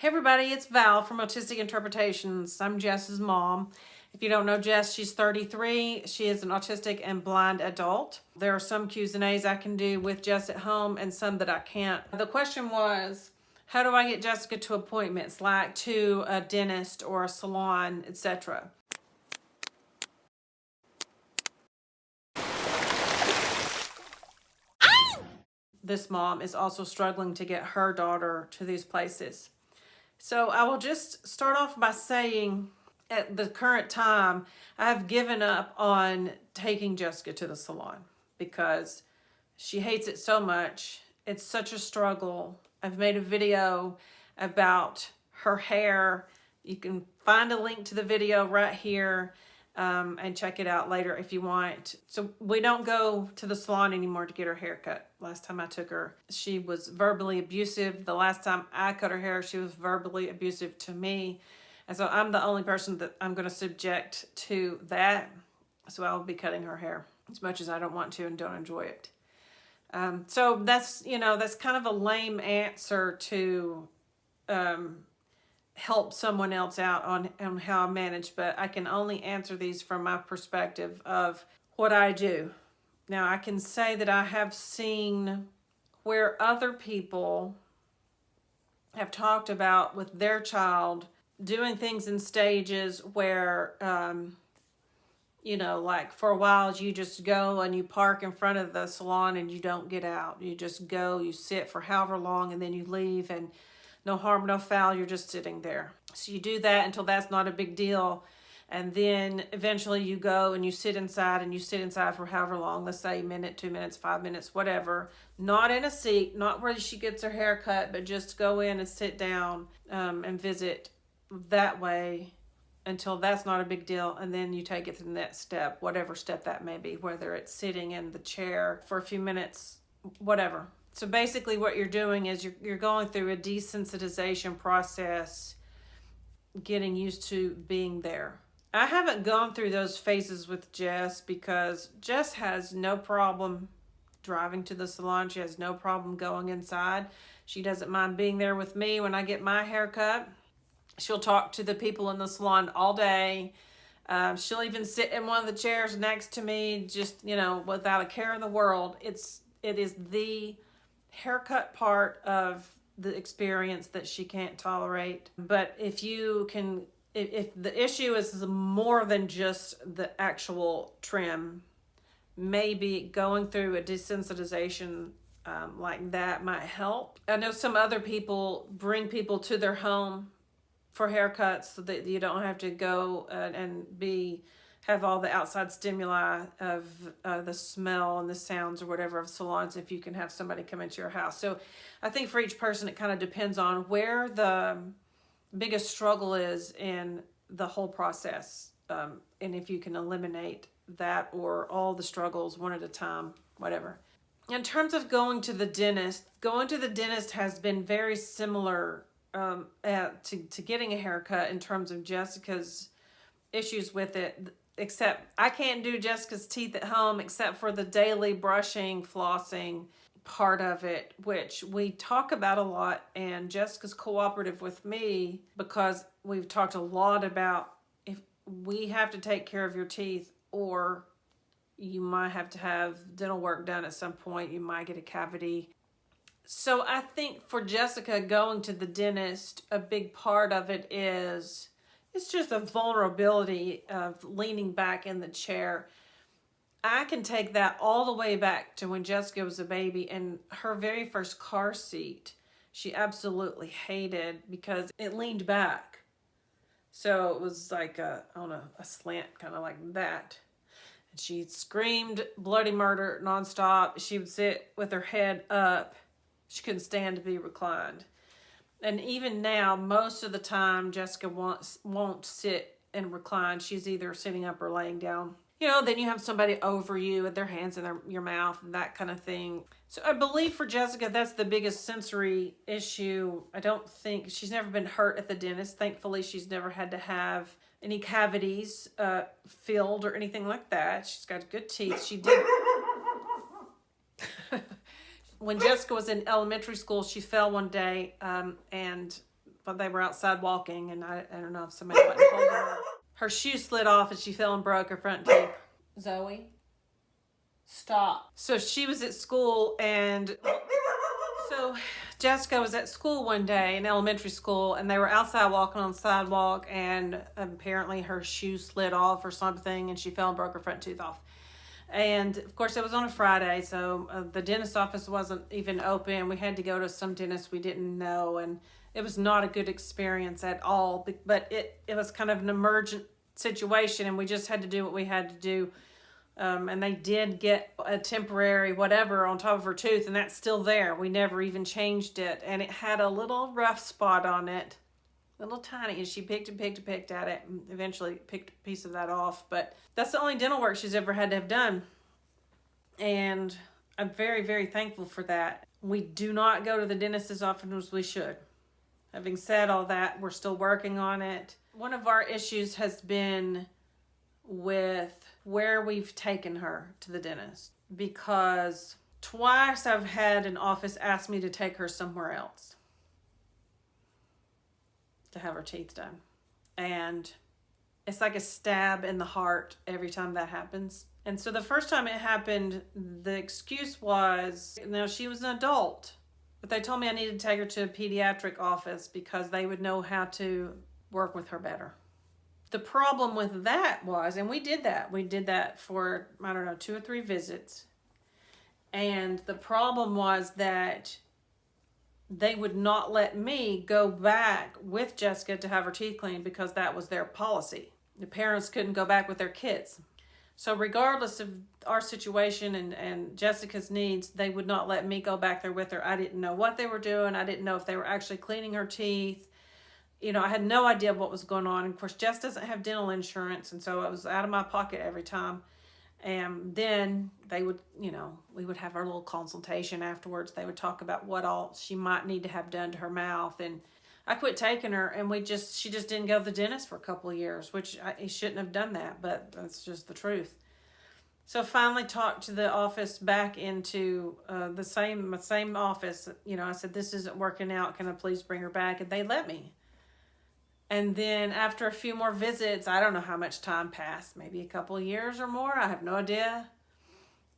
Hey everybody, it's Val from Autistic Interpretations. I'm Jess's mom. If you don't know Jess, she's 33. She is an autistic and blind adult. There are some Q's and A's I can do with Jess at home and some that I can't. The question was, how do I get Jessica to appointments like to a dentist or a salon, etc.? This mom is also struggling to get her daughter to these places. So I will just start off by saying at the current time, I've given up on taking Jessica to the salon because she hates it so much. It's such a struggle. I've made a video about her hair. You can find a link to the video right here and check it out later if you want. So we don't go to the salon anymore to get her hair cut. Last time I took her, she was verbally abusive. The last time I cut her hair, she was verbally abusive to me. And so I'm the only person that I'm going to subject to that. So I'll be cutting her hair as much as I don't want to and don't enjoy it. So that's kind of a lame answer to help someone else out on how I manage, but I can only answer these from my perspective of what I do. Now, I can say that I have seen where other people have talked about with their child doing things in stages where, like for a while you just go and you park in front of the salon and you don't get out. You just go, you sit for however long and then you leave and no harm, no foul, you're just sitting there. So you do that until that's not a big deal. And then eventually you go and you sit inside for however long, let's say a minute, 2 minutes, 5 minutes, whatever. Not in a seat, not where she gets her hair cut, but just go in and sit down and visit that way until that's not a big deal. And then you take it to the next step, whatever step that may be, whether it's sitting in the chair for a few minutes, whatever. So basically what you're doing is you're going through a desensitization process, getting used to being there. I haven't gone through those phases with Jess because Jess has no problem driving to the salon. She has no problem going inside. She doesn't mind being there with me when I get my hair cut. She'll talk to the people in the salon all day. She'll even sit in one of the chairs next to me, just, without a care in the world. It is the haircut part of the experience that she can't tolerate. But if the issue is more than just the actual trim, maybe going through a desensitization like that might help. I know some other people bring people to their home for haircuts so that you don't have to go and have all the outside stimuli of the smell and the sounds or whatever of salons if you can have somebody come into your house. So I think for each person it kind of depends on where the biggest struggle is in the whole process, and if you can eliminate that or all the struggles one at a time, whatever. In terms of going to the dentist has been very similar to getting a haircut in terms of Jessica's issues with it. Except I can't do Jessica's teeth at home except for the daily brushing, flossing part of it, which we talk about a lot, and Jessica's cooperative with me because we've talked a lot about if we have to take care of your teeth or you might have to have dental work done at some point. You might get a cavity. So I think for Jessica going to the dentist, a big part of it is it's just a vulnerability of leaning back in the chair. I can take that all the way back to when Jessica was a baby and her very first car seat, she absolutely hated because it leaned back. So it was like a slant, kind of like that. And she screamed bloody murder nonstop. She would sit with her head up. She couldn't stand to be reclined. And even now, most of the time, Jessica won't sit and recline. She's either sitting up or laying down. Then you have somebody over you with their hands in your mouth and that kind of thing. So I believe for Jessica, that's the biggest sensory issue. I don't think she's never been hurt at the dentist. Thankfully, she's never had to have any cavities filled or anything like that. She's got good teeth. She did. When Jessica was in elementary school, she fell one day and but they were outside walking, and I don't know if somebody wasn't holding her. Her shoe slid off and she fell and broke her front teeth. Zoe, stop. So she was at school, and so Jessica was at school one day in elementary school, and they were outside walking on the sidewalk, and apparently her shoe slid off or something, and she fell and broke her front tooth off. And of course, it was on a Friday, so the dentist office wasn't even open. We had to go to some dentist we didn't know, and it was not a good experience at all. But it was kind of an emergent situation, and we just had to do what we had to do. And they did get a temporary whatever on top of her tooth, and that's still there. We never even changed it, and it had a little rough spot on it, little tiny, and she picked at it, and eventually picked a piece of that off. But that's the only dental work she's ever had to have done, and I'm very, very thankful for that. We do not go to the dentist as often as we should. Having said all that, we're still working on it. One of our issues has been with where we've taken her to the dentist, because twice I've had an office ask me to take her somewhere else to have her teeth done. And it's like a stab in the heart every time that happens. And so the first time it happened, the excuse was, now she was an adult, but they told me I needed to take her to a pediatric office because they would know how to work with her better. The problem with that was, and we did that for, 2 or 3 visits. And the problem was that they would not let me go back with Jessica to have her teeth cleaned because that was their policy. The parents couldn't go back with their kids. So regardless of our situation and Jessica's needs, they would not let me go back there with her. I didn't know what they were doing. I didn't know if they were actually cleaning her teeth. I had no idea what was going on. Of course, Jess doesn't have dental insurance, and so it was out of my pocket every time. And then they would, we would have our little consultation afterwards. They would talk about what all she might need to have done to her mouth. And I quit taking her, and she just didn't go to the dentist for a couple of years, which he shouldn't have done that, but that's just the truth. So I finally talked to the office back into the same office. I said, this isn't working out. Can I please bring her back? And they let me. And then after a few more visits, I don't know how much time passed, maybe a couple of years or more. I have no idea.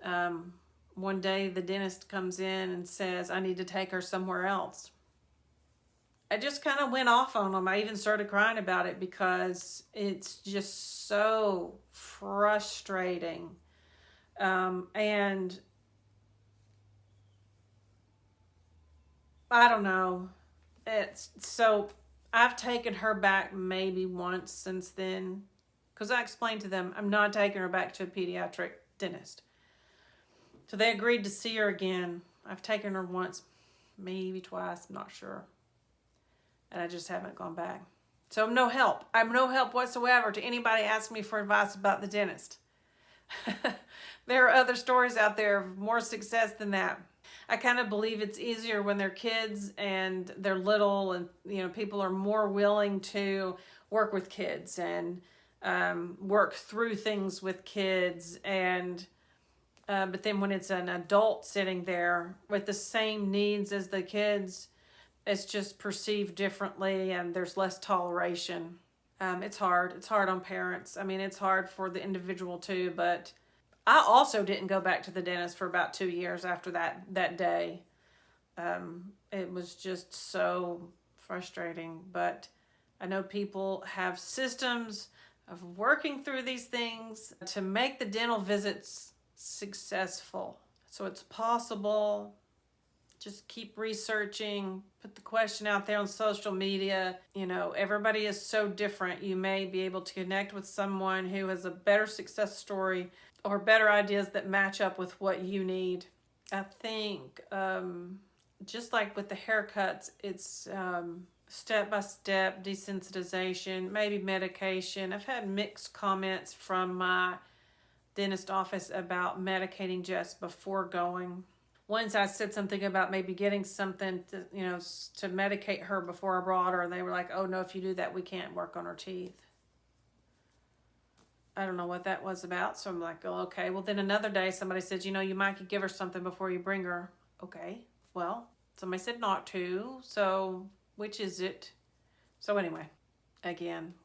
One day the dentist comes in and says, I need to take her somewhere else. I just kind of went off on them. I even started crying about it because it's just so frustrating. And I don't know. I've taken her back maybe once since then, because I explained to them I'm not taking her back to a pediatric dentist. So they agreed to see her again. I've taken her once, maybe twice, I'm not sure. And I just haven't gone back. So I'm no help. I'm no help whatsoever to anybody asking me for advice about the dentist. There are other stories out there of more success than that. I kind of believe it's easier when they're kids and they're little, and people are more willing to work with kids and work through things with kids. And but then when it's an adult sitting there with the same needs as the kids, it's just perceived differently, and there's less toleration. It's hard. It's hard on parents. I mean, it's hard for the individual too, but I also didn't go back to the dentist for about 2 years after that day. It was just so frustrating, but I know people have systems of working through these things to make the dental visits successful. So it's possible. Just keep researching, put the question out there on social media. Everybody is so different. You may be able to connect with someone who has a better success story or better ideas that match up with what you need. I think just like with the haircuts, it's step-by-step desensitization, maybe medication. I've had mixed comments from my dentist office about medicating Jess before going. Once I said something about maybe getting something to medicate her before I brought her, and they were like, oh no, if you do that, we can't work on her teeth. I don't know what that was about. So I'm like, oh, okay. Well, then another day somebody said, you might could give her something before you bring her. Okay. Well, somebody said not to. So which is it? So anyway, again,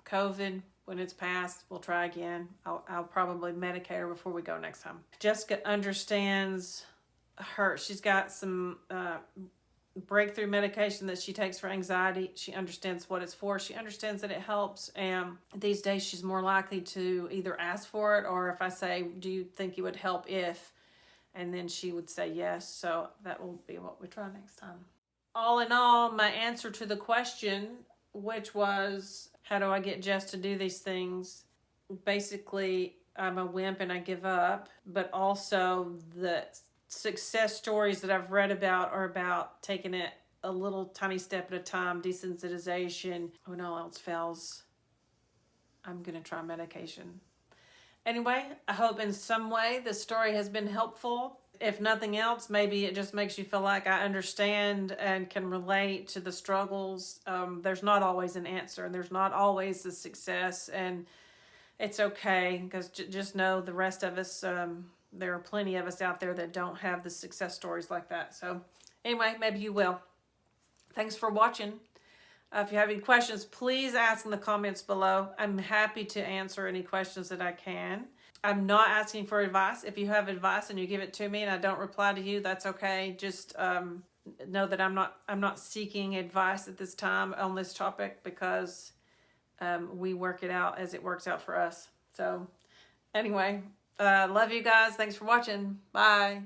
COVID, when it's passed, we'll try again. I'll probably medicate her before we go next time. Jessica understands she's got some breakthrough medication that she takes for anxiety. She understands what it's for. She understands that it helps. And these days she's more likely to either ask for it, or if I say, do you think it would help if, and then she would say yes. So that will be what we try next time. All in all, my answer to the question, which was, how do I get Jess to do these things? Basically, I'm a wimp and I give up. But also the success stories that I've read about are about taking it a little tiny step at a time, desensitization. When all else fails, I'm going to try medication. Anyway, I hope in some way the story has been helpful. If nothing else, maybe it just makes you feel like I understand and can relate to the struggles. There's not always an answer, and there's not always a success, and it's okay, because just know the rest of us, there are plenty of us out there that don't have the success stories like that. So anyway, maybe you will. Thanks for watching. If you have any questions, please ask in the comments below. I'm happy to answer any questions that I can. I'm not asking for advice. If you have advice and you give it to me and I don't reply to you, that's okay. Just know that I'm not seeking advice at this time on this topic, because we work it out as it works out for us. So anyway, love you guys. Thanks for watching. Bye.